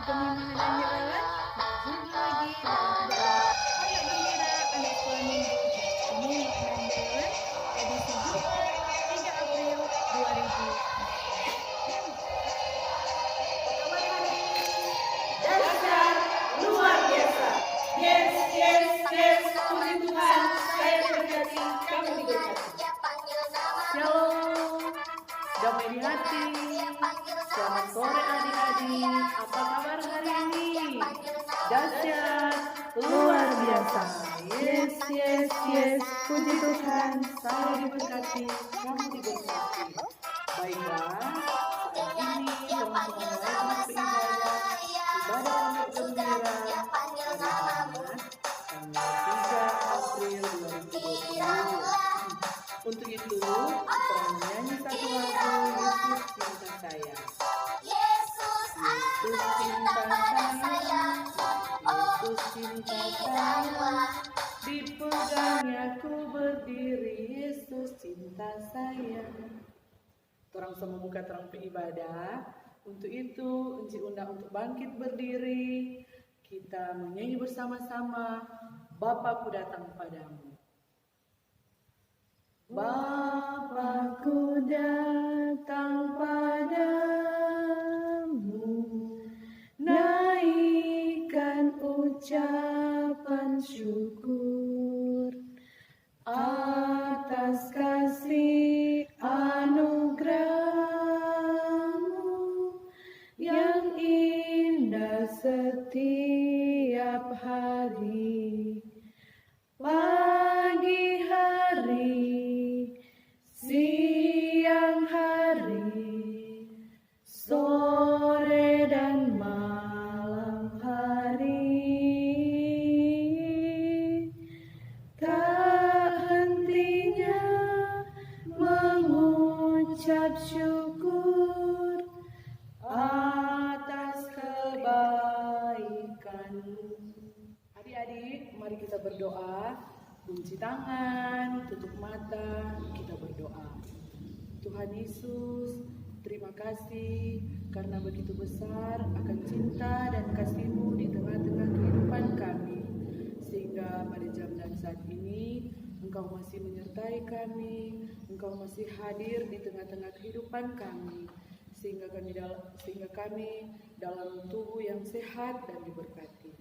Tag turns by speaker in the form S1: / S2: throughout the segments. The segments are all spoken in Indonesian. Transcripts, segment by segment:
S1: demi menghadiri lewat lagi dalam doa Ayo Gembira Anak Sekolah Minggu demi menghadiri lewat edisi Jumat 3 April 2000.
S2: Dasar luar biasa. Yes, yes, yes. Puji Tuhan, saya diberkati, kamu diberkati.
S1: Shalom, damai di hati. Selamat sore adik-adik. Apa kabar hari ini? Dahsyat, luar biasa. Yes, yes, yes. Puji Tuhan, saya diberkati, kamu diberkati. Baiklah, saat ini telah memulai beribadah anak gembira hari Jumat tanggal 3 April 2020. Untuk itu, kita menyanyi satu lagu Yesus Cinta Saya. Yesus cinta saya, Yesus cinta saya, dipegangnya ku berdiri, Yesus cinta saya. Orang semua buka terang beribadah. Untuk itu, Enci undang untuk bangkit berdiri. Kita menyanyi bersama-sama, Bapakku datang padamu. Bapakku datang padamu, naikkan ucapan syukur atas kasih anugerah-Mu yang indah setiap hari. Pagi hari, siang hari, sore dan malam hari, tak hentinya mengucap syukur atas kebaikan-Mu. Adik-adik, mari kita berdoa. Kunci tangan, tutup mata, kita berdoa. Tuhan Yesus, terima kasih karena begitu besar akan cinta dan kasih-Mu di tengah-tengah kehidupan kami. Sehingga pada jam dan saat ini, Engkau masih menyertai kami, Engkau masih hadir di tengah-tengah kehidupan kami. Sehingga kami dalam tubuh yang sehat dan diberkati.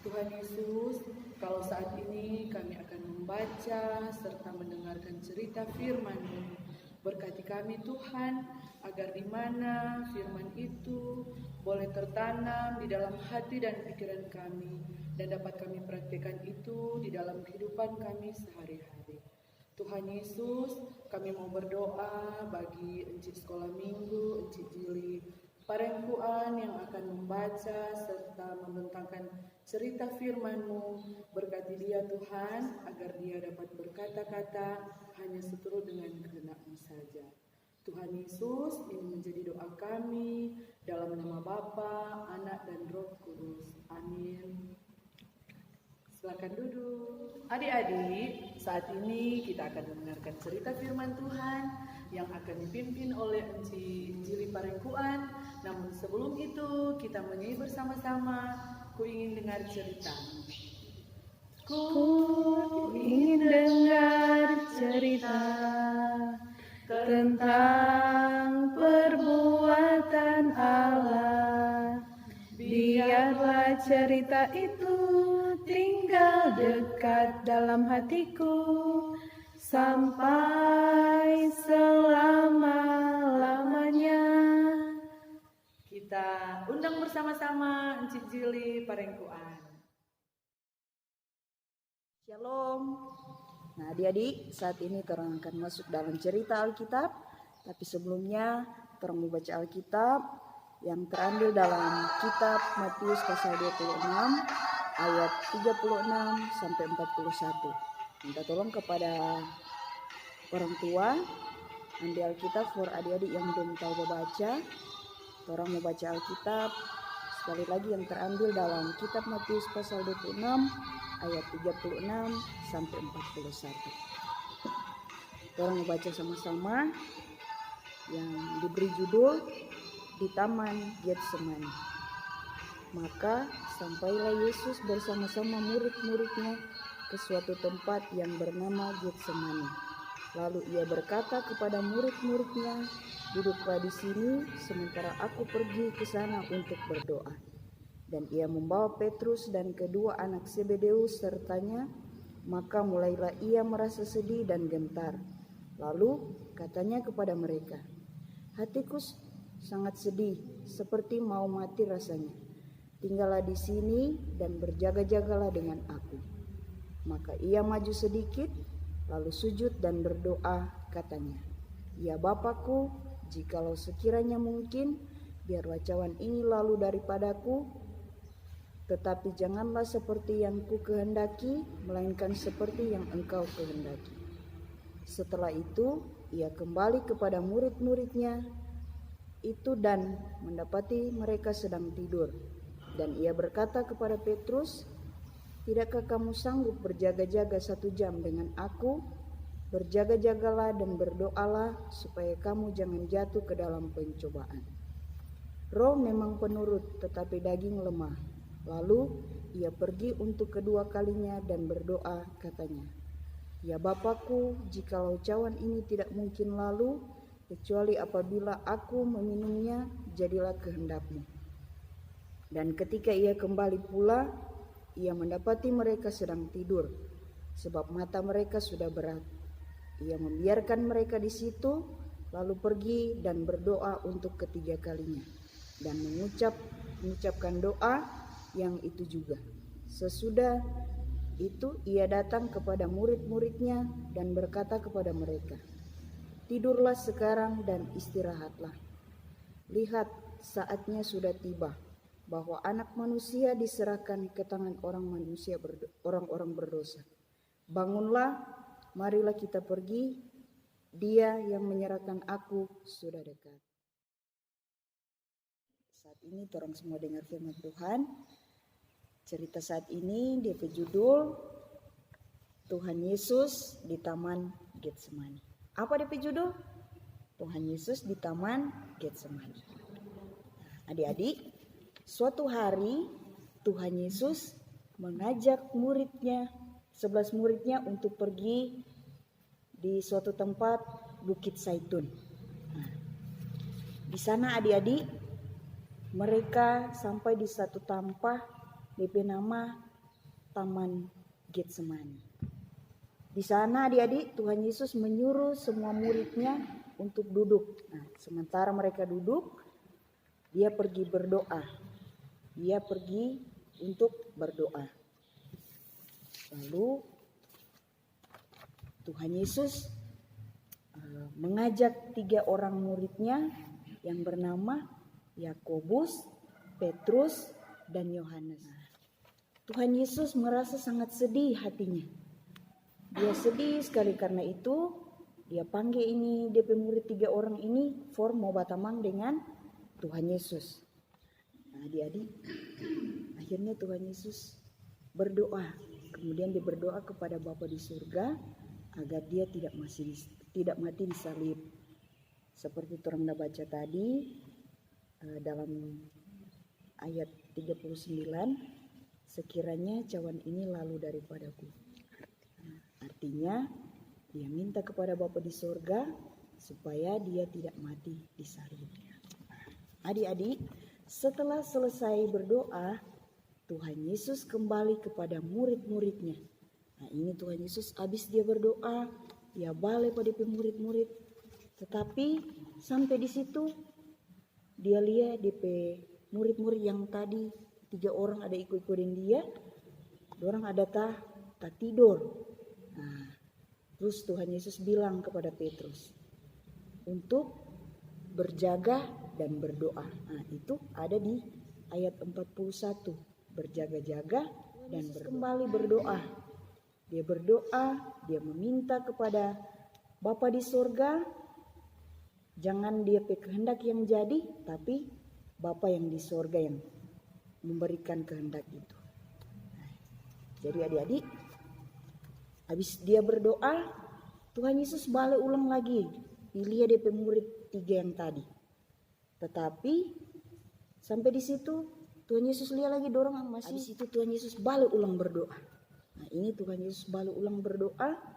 S1: Tuhan Yesus, kalau saat ini kami akan membaca serta mendengarkan cerita firman-Mu. Berkati kami Tuhan, agar di mana firman itu boleh tertanam di dalam hati dan pikiran kami, dan dapat kami praktikkan itu di dalam kehidupan kami sehari-hari. Tuhan Yesus, kami mau berdoa bagi Enci Sekolah Minggu, Enci Jili Parengkuan yang akan membaca serta membentangkan cerita firman-Mu. Berkati dia Tuhan, agar dia dapat berkata-kata hanya seturut dengan kehendak-Mu saja. Tuhan Yesus, ini menjadi doa kami dalam nama Bapa, Anak dan Roh Kudus. Amin. Silakan duduk. Adik-adik, saat ini kita akan mendengarkan cerita firman Tuhan yang akan dipimpin oleh Enci Jili Parengkuan. Namun sebelum itu, kita menyanyi bersama-sama. Ku ingin dengar cerita. Ku ingin dengar cerita tentang perbuatan Allah. Biarlah cerita itu tinggal dekat dalam hatiku sampai selama-lamanya. Kita undang bersama-sama Enci Jili Parengkuan.
S3: Shalom. Nah, adik-adik, saat ini terang akan masuk dalam cerita Alkitab. Tapi sebelumnya, terang membaca Alkitab yang terambil dalam kitab Matius pasal 26 ayat 36 sampai 41. Minta tolong kepada orang tua ambil Alkitab for adik-adik yang belum tahu membaca. Orang mau baca Alkitab sekali lagi yang terambil dalam kitab Matius pasal 26 ayat 36 sampai 41. Orang mau baca sama-sama yang diberi judul Di Taman Getsemani. Maka sampailah Yesus bersama-sama murid-muridnya ke suatu tempat yang bernama Getsemani. Lalu ia berkata kepada murid-muridnya, "Duduklah di sini sementara aku pergi ke sana untuk berdoa." Dan ia membawa Petrus dan kedua anak Zebedeus sertanya, maka mulailah ia merasa sedih dan gentar. Lalu katanya kepada mereka, "Hatiku sangat sedih, seperti mau mati rasanya. Tinggallah di sini dan berjaga-jagalah dengan aku." Maka ia maju sedikit, lalu sujud dan berdoa, katanya, "Ya Bapakku, jikalau sekiranya mungkin, biarlah cawan ini lalu daripadaku, tetapi janganlah seperti yang ku kehendaki, melainkan seperti yang Engkau kehendaki." Setelah itu, ia kembali kepada murid-muridnya itu dan mendapati mereka sedang tidur. Dan ia berkata kepada Petrus, "Tidakkah kamu sanggup berjaga-jaga 1 jam dengan aku? Berjaga-jagalah dan berdoalah supaya kamu jangan jatuh ke dalam pencobaan. Roh memang penurut, tetapi daging lemah." Lalu ia pergi untuk kedua kalinya dan berdoa, katanya, "Ya Bapakku, jikalau cawan ini tidak mungkin lalu, kecuali apabila aku meminumnya, jadilah kehendak-Mu." Dan ketika ia kembali pula, ia mendapati mereka sedang tidur, sebab mata mereka sudah berat. Ia membiarkan mereka di situ, lalu pergi dan berdoa untuk ketiga kalinya, dan mengucapkan doa yang itu juga. Sesudah itu ia datang kepada murid-muridnya dan berkata kepada mereka, "Tidurlah sekarang dan istirahatlah. Lihat, saatnya sudah tiba bahwa Anak Manusia diserahkan ke tangan orang-orang berdosa. Bangunlah, marilah kita pergi. Dia yang menyerahkan aku sudah dekat." Saat ini orang semua dengar firman Tuhan. Cerita saat ini dia berjudul Tuhan Yesus di Taman Getsemani. Apa dia berjudul? Tuhan Yesus di Taman Getsemani. Adik-adik, suatu hari Tuhan Yesus mengajak muridnya, 11 muridnya untuk pergi di suatu tempat Bukit Zaitun. Di sana adik-adik, mereka sampai di satu tempat DP nama Taman Getsemani. Di sana adik-adik, Tuhan Yesus menyuruh semua muridnya untuk duduk. Sementara mereka duduk, dia pergi berdoa. Dia pergi untuk berdoa. Lalu Tuhan Yesus mengajak 3 orang muridnya yang bernama Yakobus, Petrus, dan Yohanes. Tuhan Yesus merasa sangat sedih hatinya. Dia sedih sekali, karena itu dia panggil ini DP murid 3 orang ini mau batamang dengan Tuhan Yesus. Adik-adik, akhirnya Tuhan Yesus berdoa. Kemudian dia berdoa kepada Bapa di surga agar dia tidak mati disalib. Seperti orang dah baca tadi dalam ayat 39, "Sekiranya cawan ini lalu daripadaku." Artinya dia minta kepada Bapa di surga supaya dia tidak mati disalib. Adik-adik, setelah selesai berdoa, Tuhan Yesus kembali kepada murid-muridnya. Ini Tuhan Yesus habis dia berdoa, dia balik pada murid-murid. Tetapi sampai di situ dia lihat DP murid-murid yang tadi 3 orang ada ikut-ikutin dia, orang ada tak tidur. Terus Tuhan Yesus bilang kepada Petrus untuk berjaga dan berdoa. Itu ada di ayat 41, berjaga-jaga dan kembali berdoa. Dia berdoa, dia meminta kepada Bapa di surga, jangan dia kehendak yang jadi, tapi Bapa yang di surga yang memberikan kehendak itu. Jadi adik-adik, habis dia berdoa, Tuhan Yesus balik ulang lagi, pilih dia murid 3 yang tadi. Tetapi sampai di situ Tuhan Yesus lihat lagi dorong masih. Habis itu Tuhan Yesus balik ulang berdoa. Nah ini Tuhan Yesus balik ulang berdoa.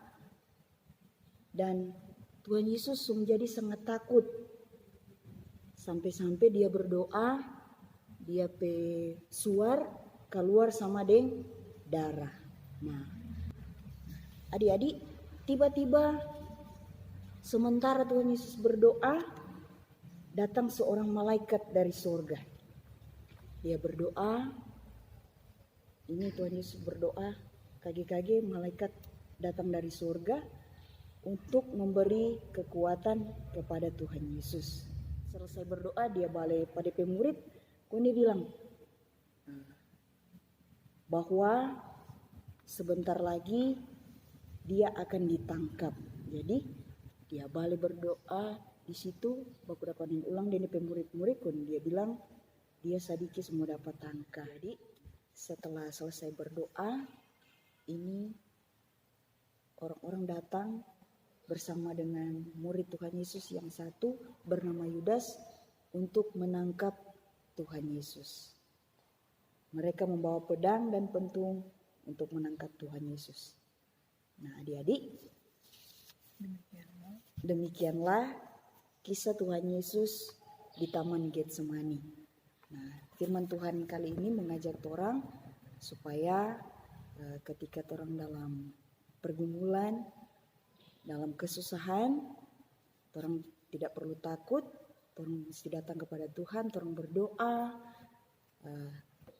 S3: Dan Tuhan Yesus menjadi sangat takut. Sampai-sampai dia berdoa, dia suar keluar sama darah. Nah, adik-adik, tiba-tiba sementara Tuhan Yesus berdoa, datang seorang malaikat dari surga. Dia berdoa, ini Tuhan Yesus berdoa, kaki-kaki malaikat datang dari surga untuk memberi kekuatan kepada Tuhan Yesus. Selesai berdoa, dia balik pada pemurid, dia bilang bahwa sebentar lagi dia akan ditangkap. Jadi dia balik berdoa di situ, baku dapat ulang dari pemurid-murid, dia bilang dia sedikit semua dapat tangkap. Jadi setelah selesai berdoa, ini orang-orang datang bersama dengan murid Tuhan Yesus yang satu bernama Yudas untuk menangkap Tuhan Yesus. Mereka membawa pedang dan pentung untuk menangkap Tuhan Yesus. Nah adik-adik, demikianlah kisah Tuhan Yesus di Taman Getsemani. Nah, firman Tuhan kali ini mengajak orang supaya ketika orang dalam pergumulan, dalam kesusahan, orang tidak perlu takut, orang mesti datang kepada Tuhan, orang berdoa,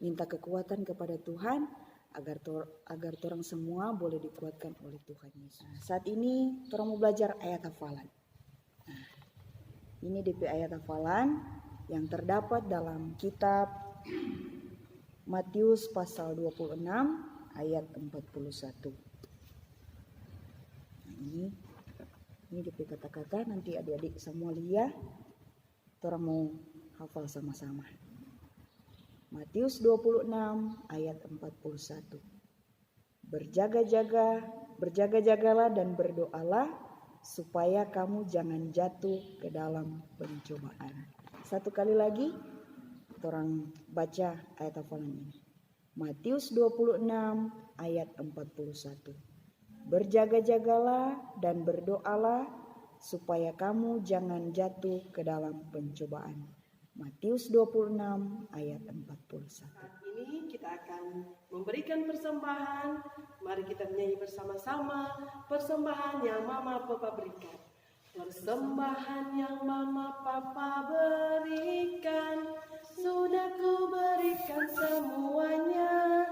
S3: minta kekuatan kepada Tuhan agar orang semua boleh dikuatkan oleh Tuhan Yesus. Nah, saat ini orang mau belajar ayat hafalan. Nah, ini DP ayat hafalan yang terdapat dalam kitab Matius pasal 26 ayat 41. Nah, ini DP kata-kata, nanti adik-adik semua lihat, orang mau hafal sama-sama. Matius 26 ayat 41. Berjaga-jagalah dan berdoalah supaya kamu jangan jatuh ke dalam pencobaan. Satu kali lagi, orang baca ayat hafalan ini. Matius 26 ayat 41. Berjaga-jagalah dan berdoalah supaya kamu jangan jatuh ke dalam pencobaan. Matius 26 ayat 41.
S2: Saat ini kita akan memberikan persembahan. Mari kita menyanyi bersama-sama persembahan yang Mama Papa berikan. Persembahan yang Mama Papa berikan, sudah ku berikan semuanya,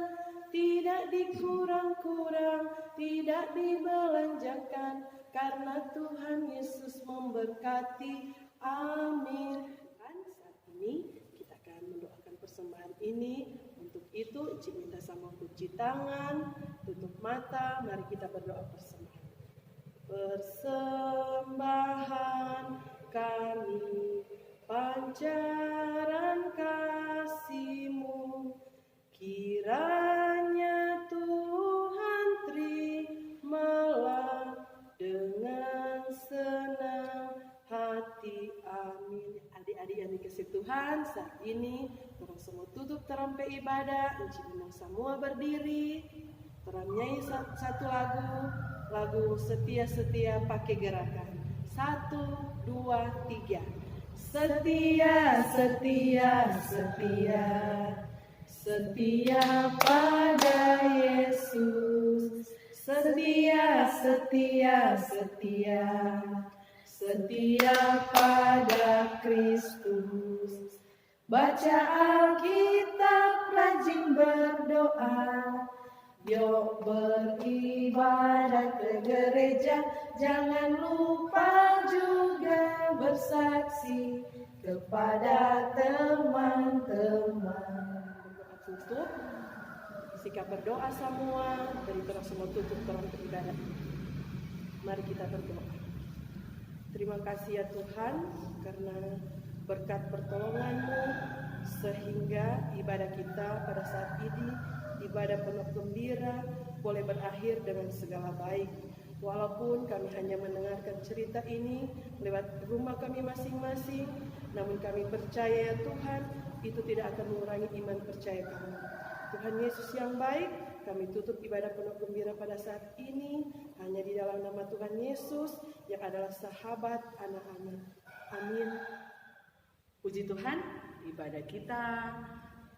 S2: tidak dikurang-kurang, tidak dibelanjakan, karena Tuhan Yesus memberkati. Amin. Dan saat ini kita akan mendoakan persembahan ini. Untuk itu, Cik minta sama cuci tangan, tutup mata, mari kita berdoa persembahan. Persembahan kami, pancaran kasih-Mu, kiranya Tuhan terimalah dengan senang hati. Amin. Adik-adik yang dikasih Tuhan, saat ini orang semua tutup terampai ibadah, Encik undang semua berdiri, orang nyanyi satu lagu setia-setia pakai gerakan. 1, 2, 3. Setia, setia, setia, setia pada Yesus. Setia, setia, setia, setia pada Kristus. Baca Alkitab, rajin berdoa, yuk beribadah ke gereja, jangan lupa juga bersaksi kepada teman-teman. Tutup, sikap berdoa semua, dari terus semua tutup terang beribadah. Mari kita berdoa. Terima kasih ya Tuhan, karena berkat pertolongan-Mu sehingga ibadah kita pada saat ini ibadah penuh gembira, boleh berakhir dengan segala baik. Walaupun kami hanya mendengarkan cerita ini lewat rumah kami masing-masing, namun kami percaya ya Tuhan, itu tidak akan mengurangi iman percaya kami. Tuhan Yesus yang baik, kami tutup ibadah penuh gembira pada saat ini hanya di dalam nama Tuhan Yesus yang adalah sahabat anak-anak. Amin.
S1: Puji Tuhan, ibadah kita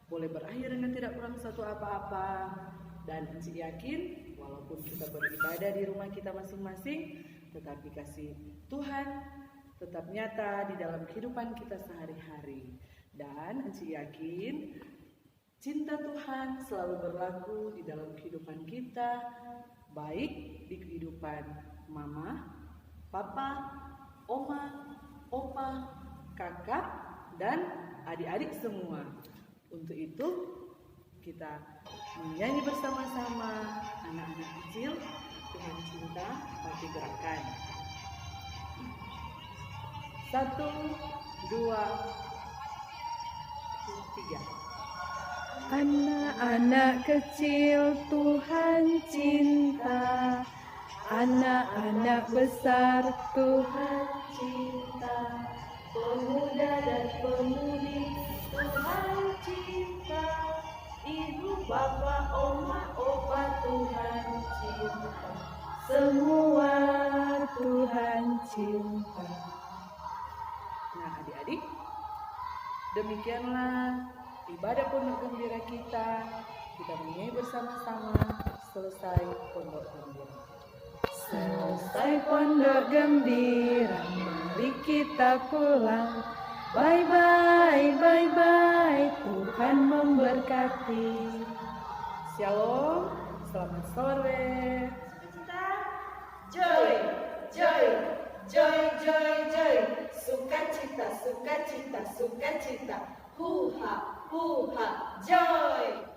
S1: boleh berakhir dengan tidak kurang satu apa-apa. Dan Enci yakin, walaupun kita beribadah di rumah kita masing-masing, tetapi kasih Tuhan tetap nyata di dalam kehidupan kita sehari-hari. Dan Enci yakin, cinta Tuhan selalu berlaku di dalam kehidupan kita, baik di kehidupan mama, papa, oma, opa, kakak, dan adik-adik semua. Untuk itu, kita menyanyi bersama-sama anak-anak kecil, Tuhan cinta pasti gerakan. 1, 2, 3.
S4: Anak-anak kecil Tuhan cinta, anak-anak besar Tuhan cinta, pemuda dan pemudi Tuhan cinta, ibu, bapak, oma, opa Tuhan cinta, semua Tuhan cinta.
S1: Nah, adik-adik, demikianlah ibadah pondok gembira kita menyanyi bersama-sama selesai pondok gembira.
S4: Selesai pondok gembira, mari kita pulang. Bye bye, bye bye, Tuhan memberkati.
S1: Shalom, selamat sore.
S2: Joy, joy, joy, joy, joy. Sukacita, sukacita, sukacita. Huha, huha, joy.